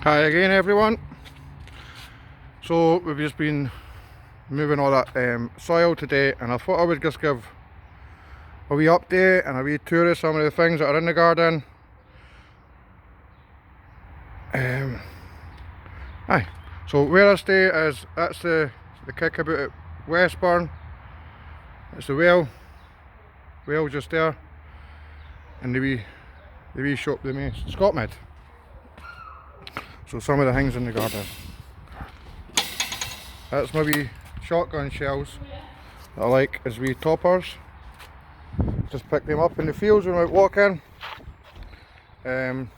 Hi again everyone. So we've just been moving all that soil today, and I thought I would just give a wee update and a wee tour of some of the things that are in the garden. So where I stay is, that's the kickabout at Westburn. It's the well just there, and the wee shop, the main Scotmid. So some of the things in the garden. That's my wee shotgun shells that I like as wee toppers. Just pick them up in the fields when I'm out walking. This,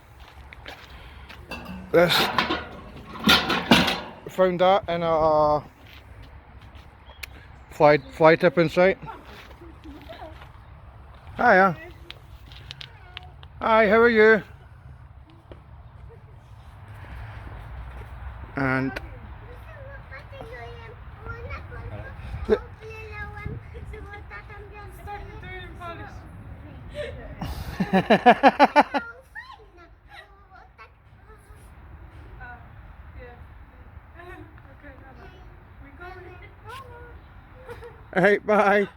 found that in a fly tipping site. Hiya. Hi, how are you? And Right, bye.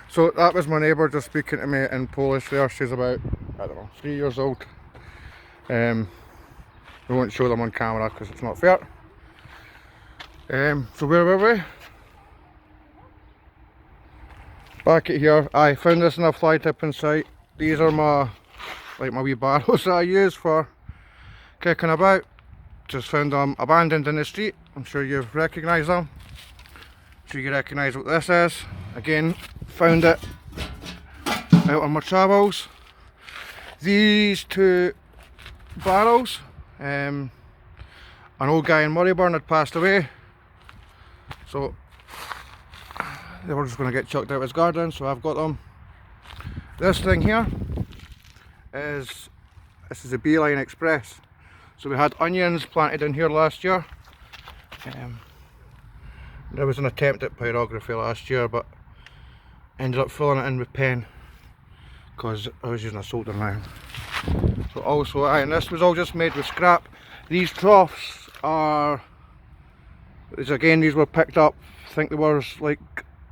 So that was my neighbour just speaking to me in Polish there. She's about, I don't know, 3 years old. We won't show them on camera because it's not fair. So where were we? Back at here. I found this in a fly tipping site. These are my wee barrows that I use for kicking about. Just found them abandoned in the street. I'm sure you've recognised them. Sure you recognise what this is. Again, found it out on my travels. These two barrels, an old guy in Murrayburn had passed away, so they were just going to get chucked out of his garden, so I've got them. This thing here is a Beeline Express. So we had onions planted in here last year. There was an attempt at pyrography last year, but ended up filling it in with pen because I was using a soldering iron. So also, and this was all just made with scrap. These troughs are, these were picked up, I think there was like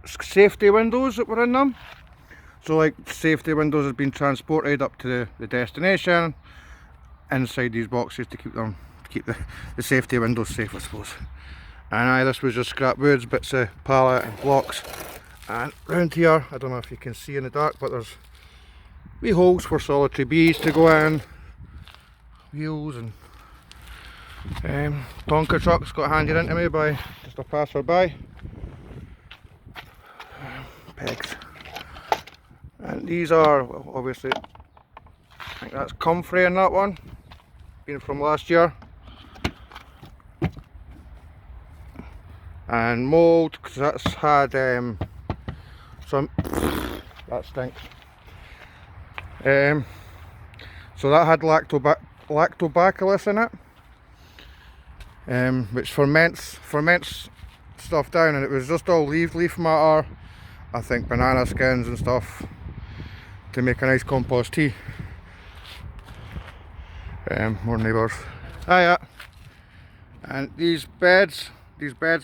safety windows that were in them. So like safety windows had been transported up to the destination inside these boxes to keep the safety windows safe, I suppose. And this was just scrap woods, bits of pallet and blocks. And round here, I don't know if you can see in the dark, but there's wee holes for solitary bees to go in, wheels, and Tonka trucks got handed in to me by just a passer-by. Pegs. And these are, well, obviously, I think that's comfrey in that one, been from last year. And mould, because that's had some, that stinks. So that had lactobacillus in it, which ferments stuff down, and it was just all leaf matter, I think banana skins and stuff, to make a nice compost tea. More neighbours. Hiya. And these beds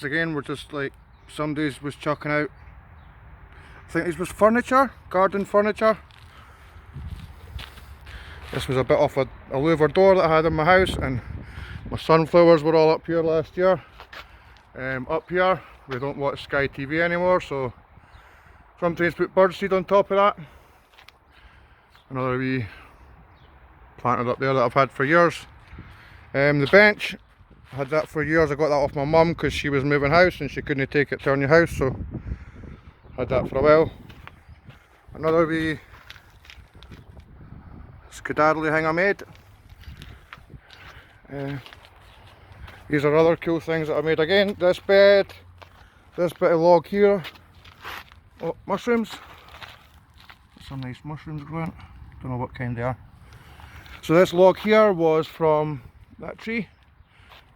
again were just like somebody's was chucking out. I think this was furniture, garden furniture. This was a bit off a louver door that I had in my house, and my sunflowers were all up here last year. Up here, we don't watch Sky TV anymore, so sometimes put birdseed on top of that. Another wee planted up there that I've had for years. The bench, I had that for years. I got that off my mum because she was moving house and she couldn't take it to her new house, so I had that for a while. Another wee skedaddly thing I made. These are other cool things that I made again. This bed, this bit of log here. Oh, mushrooms. Some nice mushrooms growing. Don't know what kind they are. So this log here was from that tree,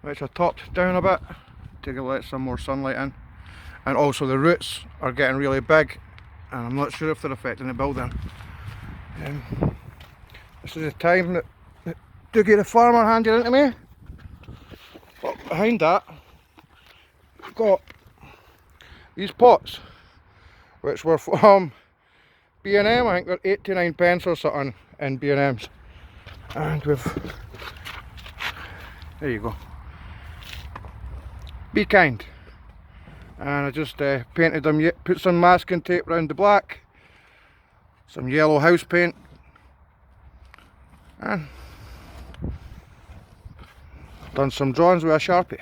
which I topped down a bit to let some more sunlight in. And also the roots are getting really big, and I'm not sure if they're affecting the building. This is the time that to get the farmer handed into me. But behind that, we've got these pots, which were from B&M. I think they're 89 pence or something in B&M's. And we've, there you go, Be Kind. And I just painted them, put some masking tape around the black, some yellow house paint, and done some drawings with a Sharpie.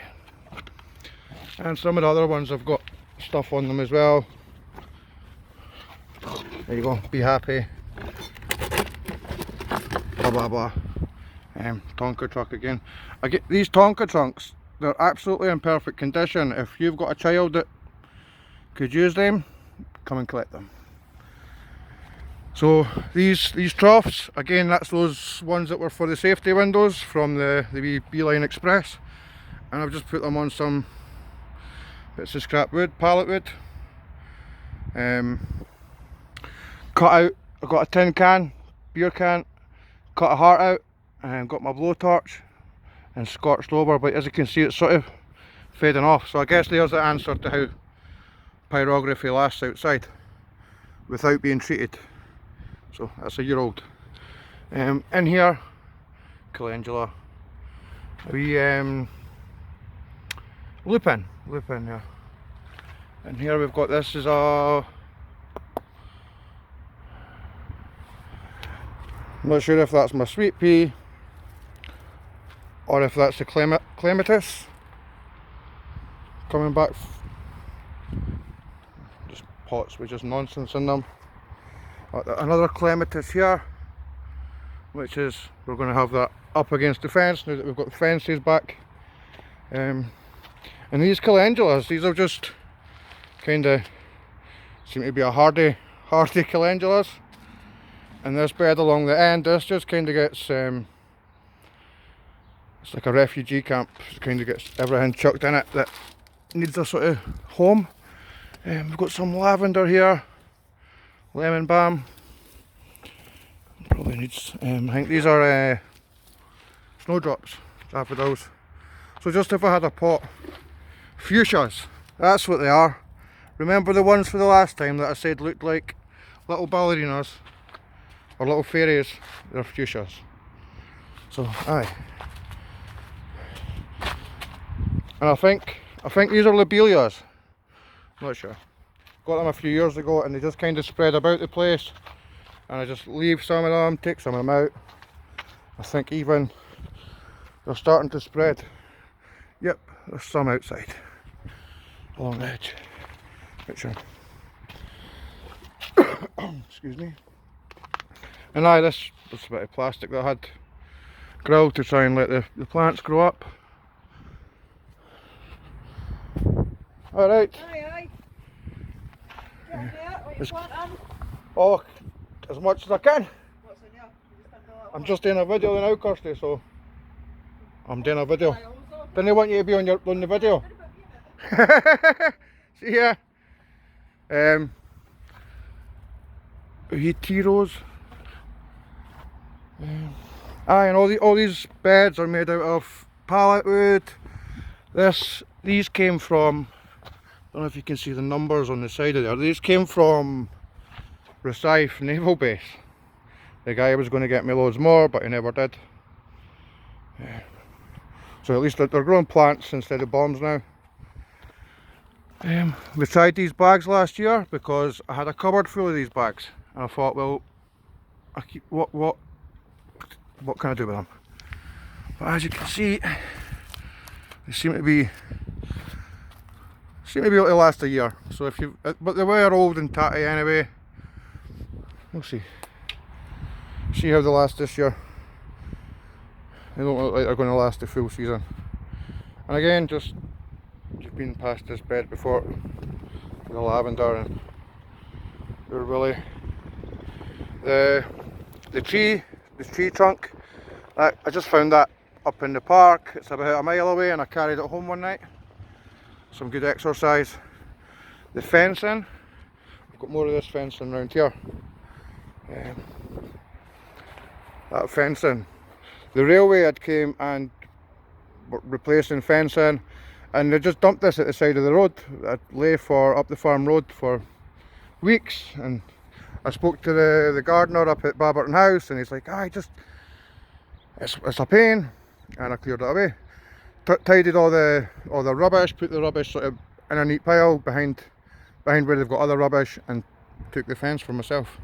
And some of the other ones have got stuff on them as well. There you go, be happy, blah blah blah. Tonka truck again. I get these Tonka trunks, they're absolutely in perfect condition. If you've got a child that could use them, come and collect them. So these troughs, again, that's those ones that were for the safety windows from the wee Beeline Express, and I've just put them on some bits of scrap wood, pallet wood. Cut out, I've got a tin can, beer can, cut a heart out, and got my blowtorch and scorched over, but as you can see it's sort of fading off. So I guess there's the answer to how pyrography lasts outside without being treated. So that's a year old. In here, calendula, lupin, yeah. And here we've got, this is a, I'm not sure if that's my sweet pea or if that's the clematis coming back. Just pots with just nonsense in them. Another clematis here, which is, we're going to have that up against the fence now that we've got the fences back. And these calendulas, these are just kind of seem to be a hardy calendulas. And this bed along the end, this just kind of gets, it's like a refugee camp. It kind of gets everything chucked in it that needs a sort of home. We've got some lavender here, lemon balm. Probably needs, I think these are snowdrops, daffodils. So just if I had a pot, fuchsias, that's what they are. Remember the ones for the last time that I said looked like little ballerinas or little fairies? They're fuchsias. So aye. And I think these are lobelias. Not sure. Got them a few years ago and they just kind of spread about the place. And I just leave some of them, take some of them out. I think even they're starting to spread. Yep, there's some outside along the edge. Picture. Excuse me. And aye, this was a bit of plastic that I had grilled to try and let the plants grow up. Alright. Aye. Oh, as much as I can. What's in here? I'm just doing a video now, Kirsty, so I'm doing a video. Didn't want you to be on the video. See ya. Tea rose. Aye, and all these beds are made out of pallet wood. These came from, I don't know if you can see the numbers on the side of there. These came from Rosyth Naval Base. The guy was going to get me loads more, but he never did. So at least they're growing plants instead of bombs now. We tried these bags last year because I had a cupboard full of these bags, and I thought, well, what can I do with them? But as you can see, they seem to be able to last a year. So if you, but they were old and tatty anyway. We'll see how they last this year. They don't look like they're going to last the full season. And again, just you've been past this bed before, the lavender and the really the tree trunk. I just found that up in the park. It's about a mile away, and I carried it home one night. Some good exercise. The fencing, I've got more of this fencing around here. That fencing, the railway had came and were replacing fencing, and they just dumped this at the side of the road. It lay for up the farm road for weeks, and I spoke to the gardener up at Babberton House, and he's like, it's a pain, and I cleared it away. Tidied all the rubbish, put the rubbish sort of in a neat pile behind where they've got other rubbish, and took the fence for myself.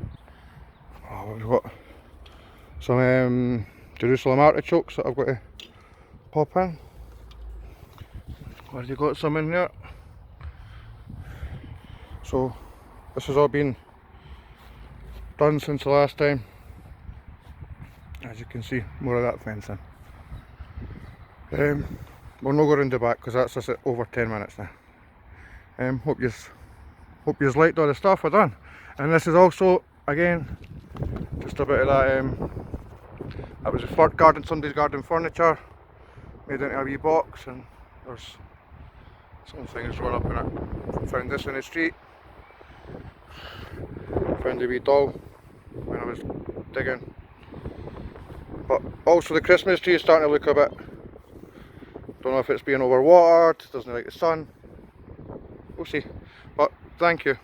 Oh, we've got some Jerusalem artichokes that I've got to pop in. Already got some in there. So this has all been done since the last time. As you can see, more of that fencing. We'll not go round the back because that's just at over 10 minutes now. Hope you've liked all the stuff I've done. And this is also, again, just a bit of that was a somebody's garden furniture, made into a wee box, and there's some things rolled up in it. Found this in the street. Found a wee doll when I was digging. But also the Christmas tree is starting to look a bit, don't know if it's being overwatered, doesn't like the sun, we'll see. But thank you.